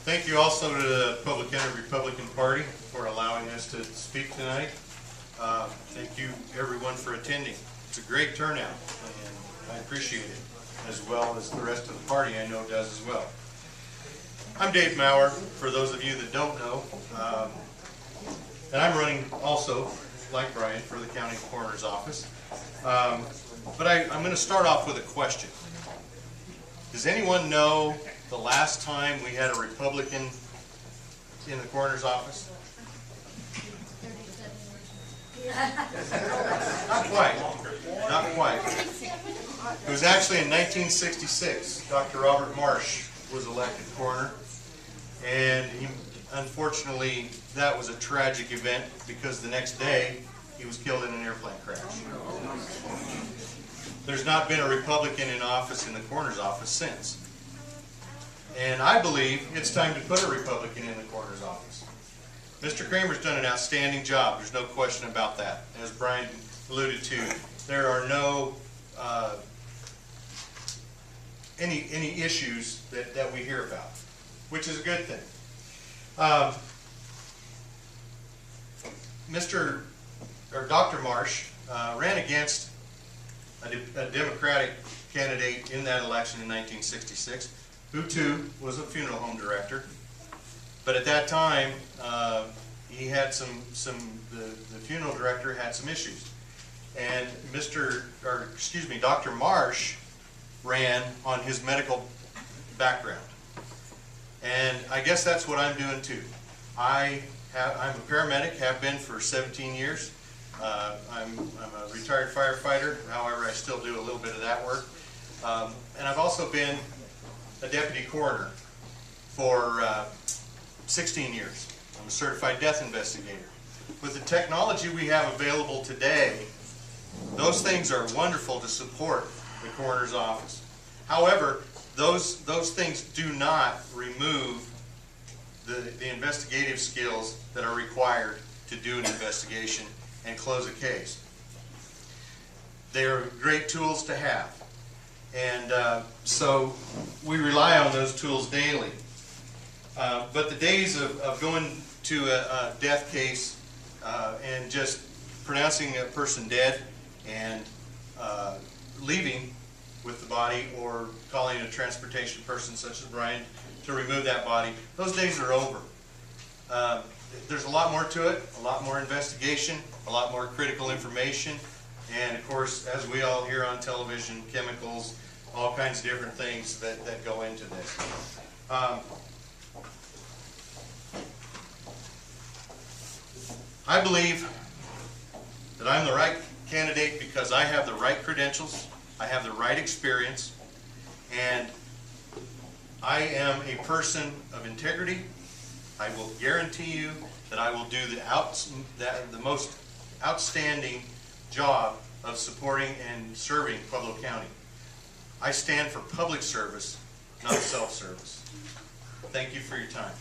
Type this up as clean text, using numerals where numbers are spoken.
Thank you also to the Pueblo County Republican Party for allowing us to speak tonight. Thank you everyone for attending. It's a great turnout and I appreciate it, as well as the rest of the party I know does as well. I'm Dave Mower, for those of you that don't know, and I'm running also, like Brian, for the County Coroner's Office. But I'm going to start off with a question. Does anyone know the last time we had a Republican in the Coroner's Office? Not quite. Not quite. It was actually in 1966. Dr. Robert Marsh was elected coroner, and unfortunately that was a tragic event because the next day he was killed in an airplane crash. There's not been a Republican in office in the coroner's office since. And I believe it's time to put a Republican in the coroner's office. Mr. Kramer's done an outstanding job. There's no question about that. As Brian alluded to, there are no any issues that we hear about, which is a good thing. Dr. Marsh ran against a Democratic candidate in that election in 1966, who too was a funeral home director. But at that time, he had the funeral director had some issues, and Dr. Marsh ran on his medical background, and I guess that's what I'm doing too. I'm a paramedic, have been for 17 years. I'm a retired firefighter. However, I still do a little bit of that work, and I've also been a deputy coroner for 16 years. I'm a certified death investigator. With the technology we have available today, those things are wonderful to support the coroner's office. However, those things do not remove the investigative skills that are required to do an investigation and close a case. They are great tools to have, and so we rely on those tools daily. But the days of going to a death case and just pronouncing a person dead and leaving with the body, or calling a transportation person such as Brian to remove that body, those days are over. There's a lot more to it, a lot more investigation, a lot more critical information, and of course, as we all hear on television, chemicals, all kinds of different things that go into this. I believe that I'm the right candidate because I have the right credentials, I have the right experience, and I am a person of integrity. I will guarantee you that I will do the most outstanding job of supporting and serving Pueblo County. I stand for public service, not self-service. Thank you for your time.